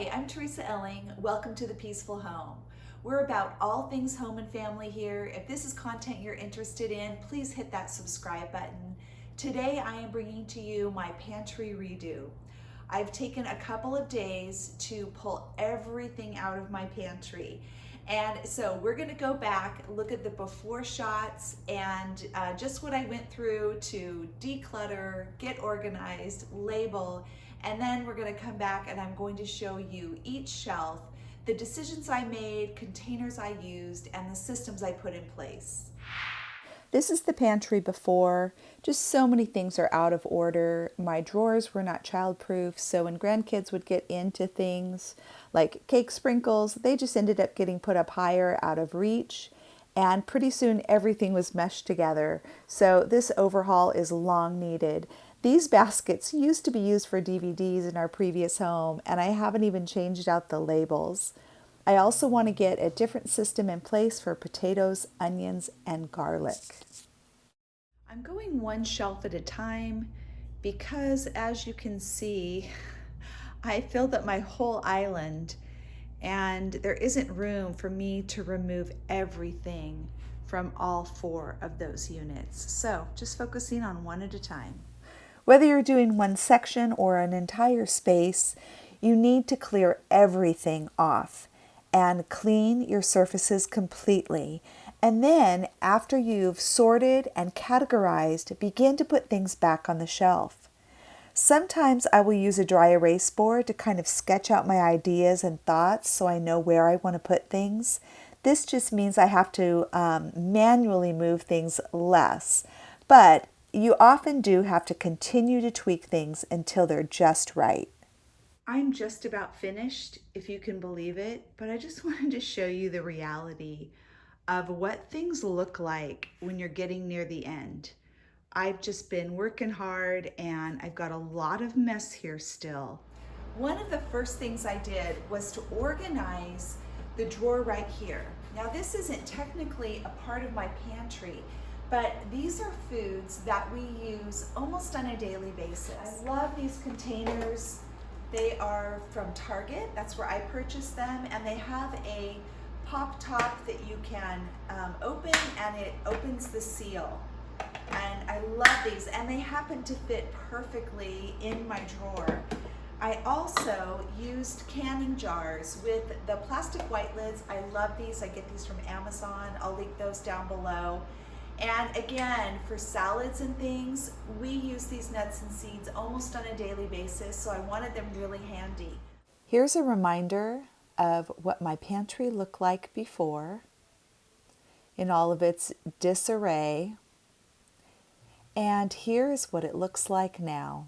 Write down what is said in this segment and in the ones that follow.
Hi, I'm Teresa Elling. Welcome to The Peaceful Home. We're about all things home and family here. If this is content you're interested in, please hit that subscribe button. Today I am bringing to you my pantry redo. I've taken a couple of days to pull everything out of my pantry. And so we're gonna go back, look at the before shots and just what I went through to declutter, get organized, label, and then we're gonna come back and I'm going to show you each shelf, the decisions I made, containers I used, and the systems I put in place. This is the pantry before. Just so many things are out of order. My drawers were not childproof, so when grandkids would get into things like cake sprinkles, they just ended up getting put up higher out of reach. And pretty soon everything was meshed together. So this overhaul is long needed. These baskets used to be used for DVDs in our previous home, and I haven't even changed out the labels. I also want to get a different system in place for potatoes, onions, and garlic. I'm going one shelf at a time because, as you can see, I filled up my whole island and there isn't room for me to remove everything from all 4 of those units. So just focusing on one at a time. Whether you're doing one section or an entire space, you need to clear everything off and clean your surfaces completely. And then after you've sorted and categorized, begin to put things back on the shelf. Sometimes I will use a dry erase board to kind of sketch out my ideas and thoughts so I know where I want to put things. This just means I have to manually move things less, but you often do have to continue to tweak things until they're just right. I'm just about finished, if you can believe it, but I just wanted to show you the reality of what things look like when you're getting near the end. I've just been working hard and I've got a lot of mess here still. One of the first things I did was to organize the drawer right here. Now this isn't technically a part of my pantry, but these are foods that we use almost on a daily basis. I love these containers. They are from Target, that's where I purchased them, and they have a pop top that you can open, and it opens the seal. And I love these, and they happen to fit perfectly in my drawer. I also used canning jars with the plastic white lids. I love these, I get these from Amazon. I'll link those down below. And again, for salads and things, we use these nuts and seeds almost on a daily basis, so I wanted them really handy. Here's a reminder of what my pantry looked like before, in all of its disarray. And here's what it looks like now.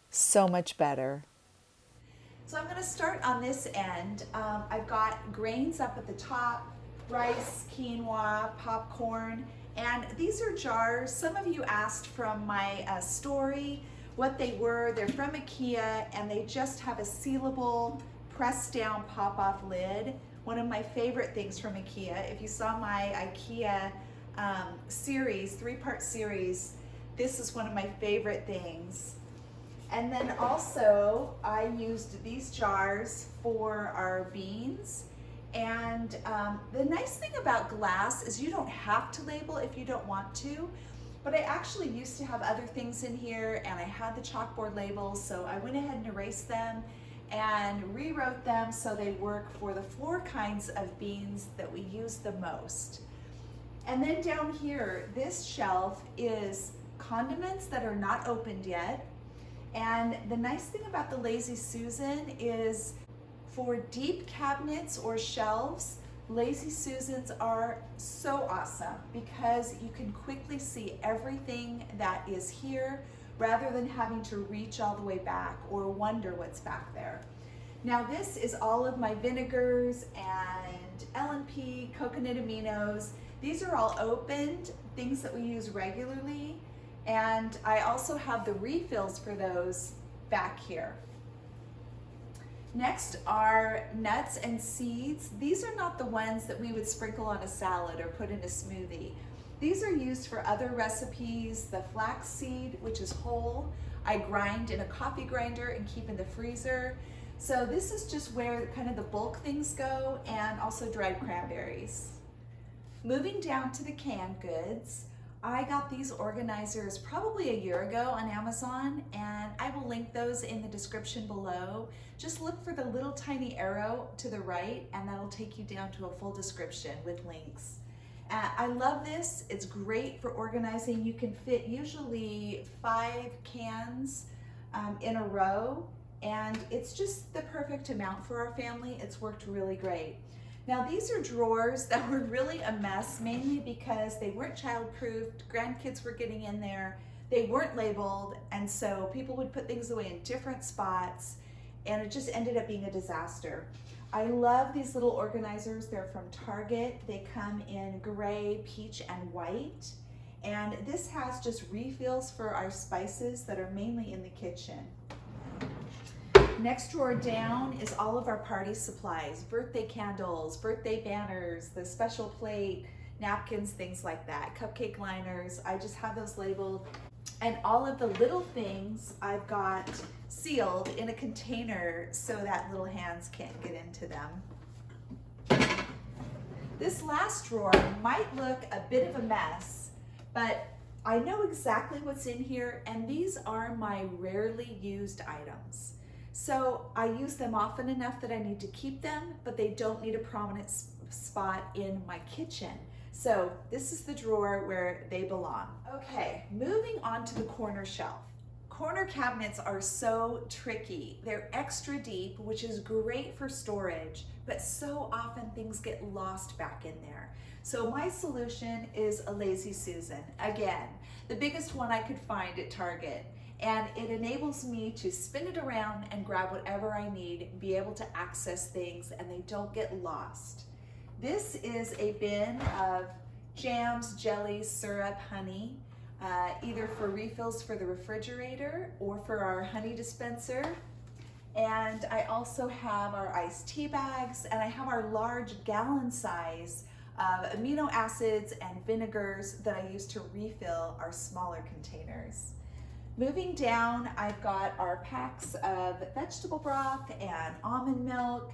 So much better. So I'm going to start on this end. I've got grains up at the top, rice, quinoa, popcorn, and these are jars. Some of you asked from my story what they were. They're from IKEA and they just have a sealable pressed down pop-off lid. One of my favorite things from IKEA. If you saw my IKEA series, 3-part series, this is one of my favorite things. And then also I used these jars for our beans. And the nice thing about glass is you don't have to label if you don't want to, but I actually used to have other things in here and I had the chalkboard labels, so I went ahead and erased them and rewrote them so they work for the 4 kinds of beans that we use the most. And then down here, this shelf is condiments that are not opened yet. And the nice thing about the Lazy Susan is for deep cabinets or shelves, Lazy Susans are so awesome because you can quickly see everything that is here rather than having to reach all the way back or wonder what's back there. Now this is all of my vinegars and L&P, coconut aminos. These are all opened, things that we use regularly, and I also have the refills for those back here. Next are nuts and seeds. These are not the ones that we would sprinkle on a salad or put in a smoothie. These are used for other recipes. The flax seed, which is whole, I grind in a coffee grinder and keep in the freezer. So this is just where kind of the bulk things go, and also dried cranberries. Moving down to the canned goods, I got these organizers probably a year ago on Amazon, and I will link those in the description below. Just look for the little tiny arrow to the right, and that'll take you down to a full description with links. I love this. It's great for organizing. You can fit usually 5 cans in a row, and it's just the perfect amount for our family. It's worked really great. Now these are drawers that were really a mess, mainly because they weren't child-proofed, grandkids were getting in there, they weren't labeled, and so people would put things away in different spots, and it just ended up being a disaster. I love these little organizers. They're from Target. They come in gray, peach, and white, and this has just refills for our spices that are mainly in the kitchen. Next drawer down is all of our party supplies, birthday candles, birthday banners, the special plate, napkins, things like that, cupcake liners. I just have those labeled. And all of the little things I've got sealed in a container so that little hands can't get into them. This last drawer might look a bit of a mess, but I know exactly what's in here, and these are my rarely used items. So I use them often enough that I need to keep them, but they don't need a prominent spot in my kitchen. So this is the drawer where they belong. Okay, moving on to the corner shelf. Corner cabinets are so tricky. They're extra deep, which is great for storage, but so often things get lost back in there. So my solution is a Lazy Susan. Again, the biggest one I could find at Target. And it enables me to spin it around and grab whatever I need, be able to access things, and they don't get lost. This is a bin of jams, jellies, syrup, honey, either for refills for the refrigerator or for our honey dispenser. And I also have our iced tea bags, and I have our large gallon size of amino acids and vinegars that I use to refill our smaller containers. Moving down, I've got our packs of vegetable broth and almond milk.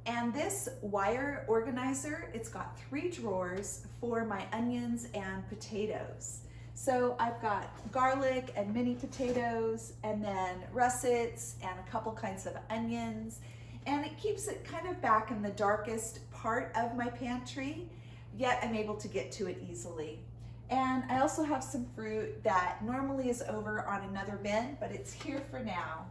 And this wire organizer, it's got 3 drawers for my onions and potatoes. So I've got garlic and mini potatoes, and then russets and a couple kinds of onions. And it keeps it kind of back in the darkest part of my pantry, yet I'm able to get to it easily. And I also have some fruit that normally is over on another bin, but it's here for now.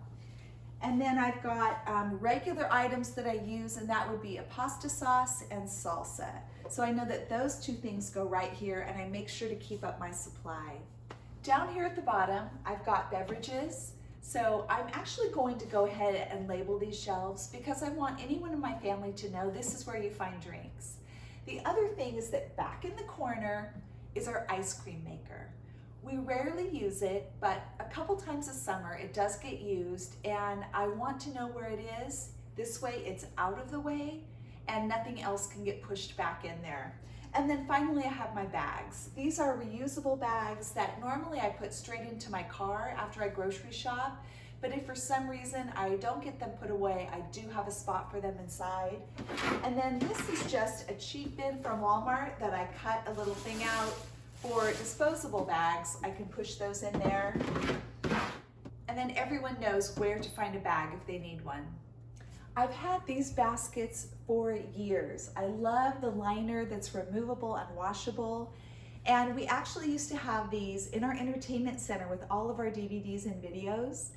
And then I've got regular items that I use, and that would be a pasta sauce and salsa. So I know that those 2 things go right here, and I make sure to keep up my supply. Down here at the bottom, I've got beverages. So I'm actually going to go ahead and label these shelves because I want anyone in my family to know this is where you find drinks. The other thing is that back in the corner is our ice cream maker. We rarely use it, but a couple times a summer it does get used, and I want to know where it is. This way it's out of the way and nothing else can get pushed back in there. And then finally I have my bags. These are reusable bags that normally I put straight into my car after I grocery shop, but if for some reason I don't get them put away, I do have a spot for them inside. And then this is just a cheap bin from Walmart that I cut a little thing out for disposable bags. I can push those in there. And then everyone knows where to find a bag if they need one. I've had these baskets for years. I love the liner that's removable and washable. And we actually used to have these in our entertainment center with all of our DVDs and videos.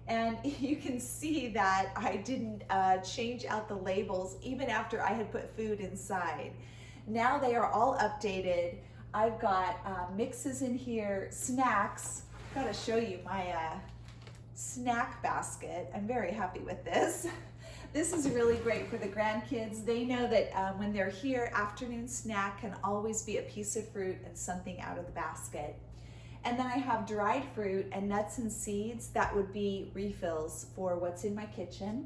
And you can see that I didn't change out the labels even after I had put food inside. Now they are all updated. I've got mixes in here, snacks. I've got to show you my snack basket. I'm very happy with this. This is really great for the grandkids. They know that when they're here, afternoon snack can always be a piece of fruit and something out of the basket. And then I have dried fruit and nuts and seeds that would be refills for what's in my kitchen.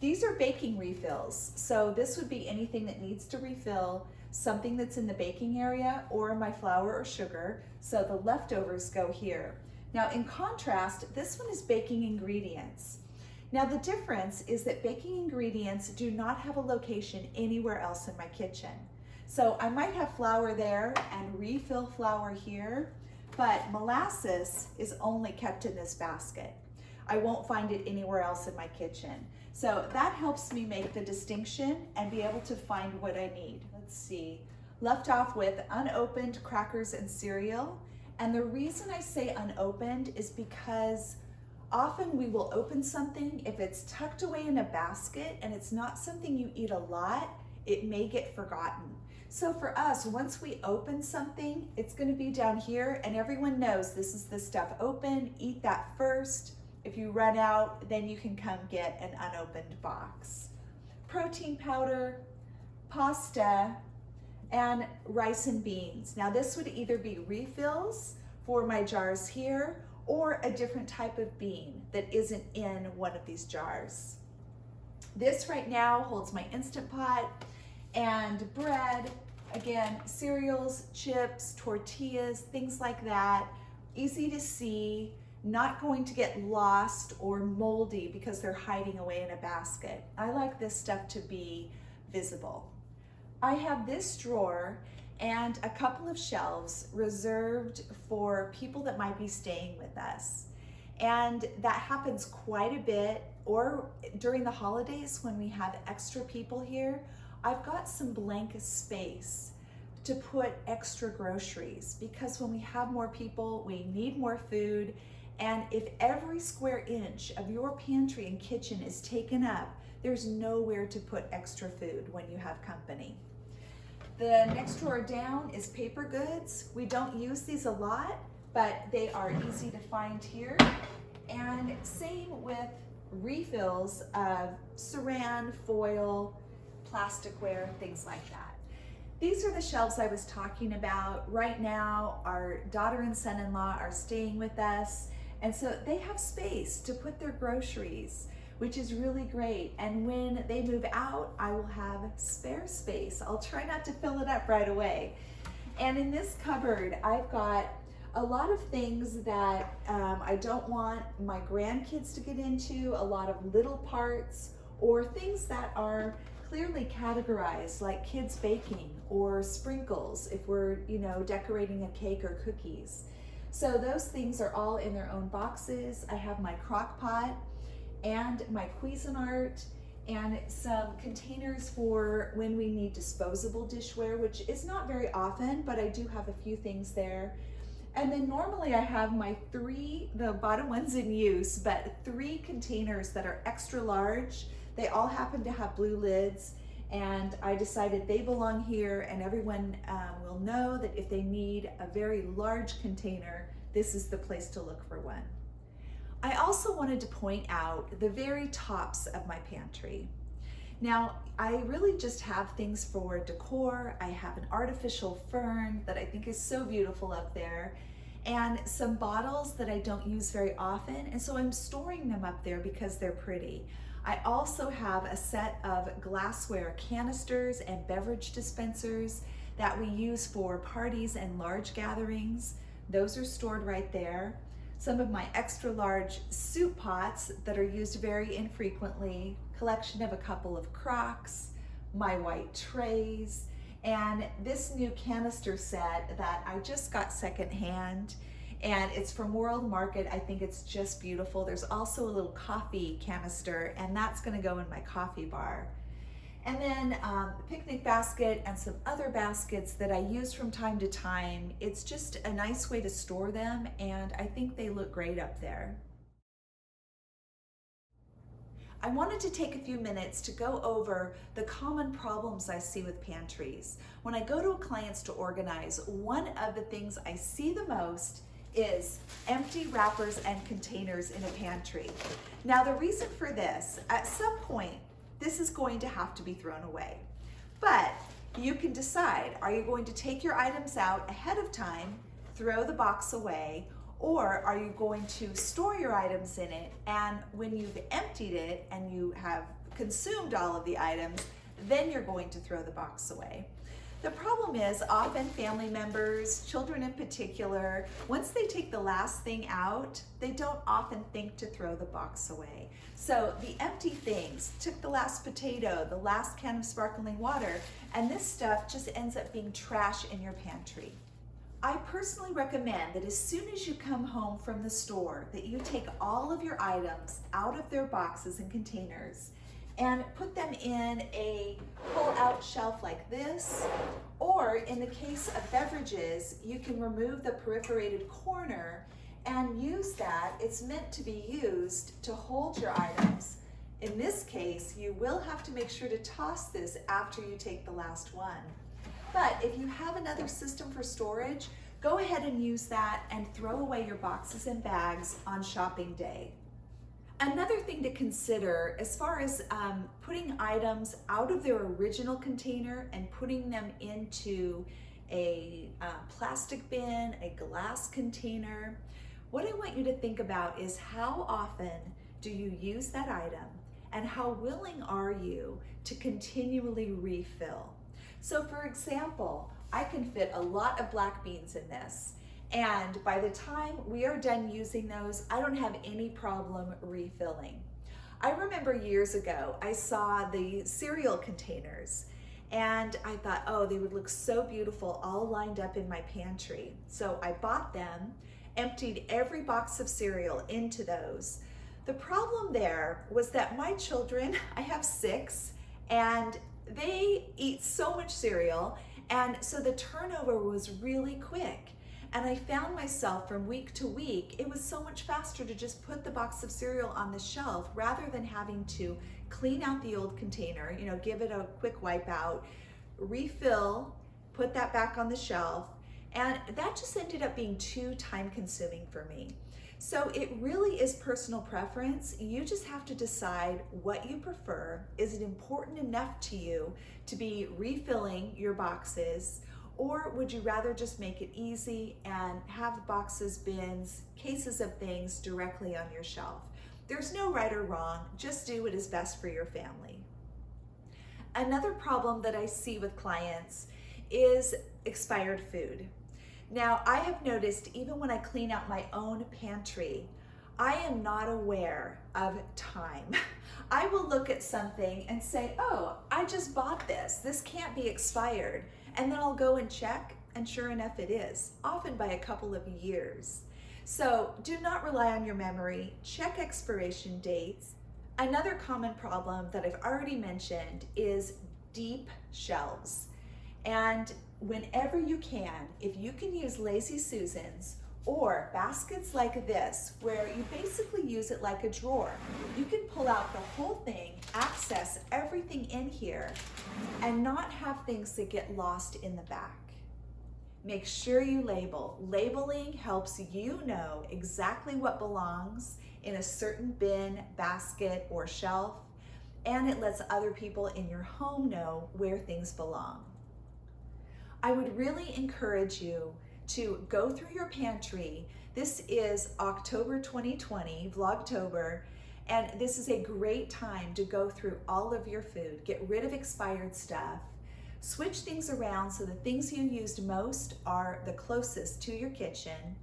These are baking refills. So this would be anything that needs to refill, something that's in the baking area or my flour or sugar. So the leftovers go here. Now in contrast, this one is baking ingredients. Now the difference is that baking ingredients do not have a location anywhere else in my kitchen. So I might have flour there and refill flour here, but molasses is only kept in this basket. I won't find it anywhere else in my kitchen. So that helps me make the distinction and be able to find what I need. Let's see, left off with unopened crackers and cereal. And the reason I say unopened is because often we will open something, if it's tucked away in a basket and it's not something you eat a lot, it may get forgotten. So for us, once we open something, it's gonna be down here and everyone knows this is the stuff open, eat that first. If you run out, then you can come get an unopened box. Protein powder, pasta, and rice and beans. Now this would either be refills for my jars here or a different type of bean that isn't in one of these jars. This right now holds my Instant Pot and bread, again, cereals, chips, tortillas, things like that. Easy to see, not going to get lost or moldy because they're hiding away in a basket. I like this stuff to be visible. I have this drawer and a couple of shelves reserved for people that might be staying with us. And that happens quite a bit, or during the holidays when we have extra people here, I've got some blank space to put extra groceries because when we have more people, we need more food. And if every square inch of your pantry and kitchen is taken up, there's nowhere to put extra food when you have company. The next drawer down is paper goods. We don't use these a lot, but they are easy to find here. And same with refills of saran, foil, plasticware, things like that. These are the shelves I was talking about. Right now, our daughter and son-in-law are staying with us, and so they have space to put their groceries, which is really great. And when they move out, I will have spare space. I'll try not to fill it up right away. And in this cupboard, I've got a lot of things that I don't want my grandkids to get into, a lot of little parts, or things that are clearly categorized, like kids baking or sprinkles if we're, decorating a cake or cookies. So those things are all in their own boxes. I have my crock pot and my Cuisinart and some containers for when we need disposable dishware, which is not very often, but I do have a few things there. And then normally I have my the bottom one's in use, but 3 containers that are extra large. They all happen to have blue lids, and I decided they belong here, and everyone will know that if they need a very large container, this is the place to look for one. I also wanted to point out the very tops of my pantry. Now, I really just have things for decor. I have an artificial fern that I think is so beautiful up there, and some bottles that I don't use very often, and so I'm storing them up there because they're pretty. I also have a set of glassware canisters and beverage dispensers that we use for parties and large gatherings. Those are stored right there. Some of my extra large soup pots that are used very infrequently, collection of a couple of crocks, my white trays, and this new canister set that I just got secondhand, and it's from World Market. I think it's just beautiful. There's also a little coffee canister, and that's gonna go in my coffee bar. And then the picnic basket and some other baskets that I use from time to time. It's just a nice way to store them, and I think they look great up there. I wanted to take a few minutes to go over the common problems I see with pantries. When I go to a client's to organize, one of the things I see the most is empty wrappers and containers in a pantry. Now the reason for this, at some point, this is going to have to be thrown away. But you can decide, are you going to take your items out ahead of time, throw the box away, or are you going to store your items in it, and when you've emptied it and you have consumed all of the items, then you're going to throw the box away. The problem is often family members, children in particular, once they take the last thing out, they don't often think to throw the box away. So the empty things, took the last potato, the last can of sparkling water, and this stuff just ends up being trash in your pantry. I personally recommend that as soon as you come home from the store, that you take all of your items out of their boxes and containers and put them in a pull-out shelf like this, or in the case of beverages, you can remove the perforated corner and use that. It's meant to be used to hold your items. In this case, you will have to make sure to toss this after you take the last one. But if you have another system for storage, go ahead and use that and throw away your boxes and bags on shopping day. Another thing to consider as far as putting items out of their original container and putting them into a plastic bin, a glass container, what I want you to think about is how often do you use that item and how willing are you to continually refill? So for example, I can fit a lot of black beans in this, and by the time we are done using those, I don't have any problem refilling. I remember years ago, I saw the cereal containers and I thought, oh, they would look so beautiful all lined up in my pantry. So I bought them, emptied every box of cereal into those. The problem there was that my children, I have 6, and they eat so much cereal, and so the turnover was really quick. And I found myself from week to week, it was so much faster to just put the box of cereal on the shelf rather than having to clean out the old container, give it a quick wipe out, refill, put that back on the shelf. And that just ended up being too time consuming for me. So it really is personal preference. You just have to decide what you prefer. Is it important enough to you to be refilling your boxes, or would you rather just make it easy and have boxes, bins, cases of things directly on your shelf? There's no right or wrong, just do what is best for your family. Another problem that I see with clients is expired food. Now, I have noticed even when I clean out my own pantry, I am not aware of time. I will look at something and say, oh, I just bought this. This can't be expired. And then I'll go and check, and sure enough it is, often by a couple of years. So do not rely on your memory. Check expiration dates. Another common problem that I've already mentioned is deep shelves. And whenever you can, if you can use Lazy Susans or baskets like this, where you basically use it like a drawer, you can pull out the whole thing, access everything in here, and not have things that get lost in the back. Make sure you label. Labeling helps you know exactly what belongs in a certain bin, basket, or shelf, and it lets other people in your home know where things belong. I would really encourage you to go through your pantry. This is October 2020, Vlogtober, and this is a great time to go through all of your food, get rid of expired stuff, switch things around so the things you used most are the closest to your kitchen,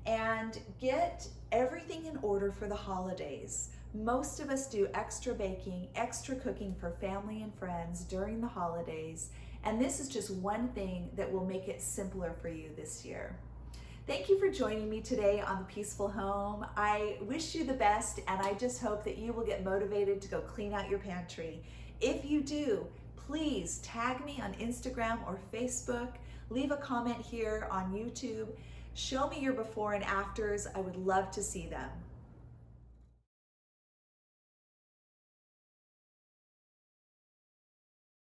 and get everything in order for the holidays. Most of us do extra baking, extra cooking for family and friends during the holidays, and this is just one thing that will make it simpler for you this year. Thank you for joining me today on The Peaceful Home. I wish you the best, and I just hope that you will get motivated to go clean out your pantry. If you do, please tag me on Instagram or Facebook, leave a comment here on YouTube, show me your before and afters. I would love to see them.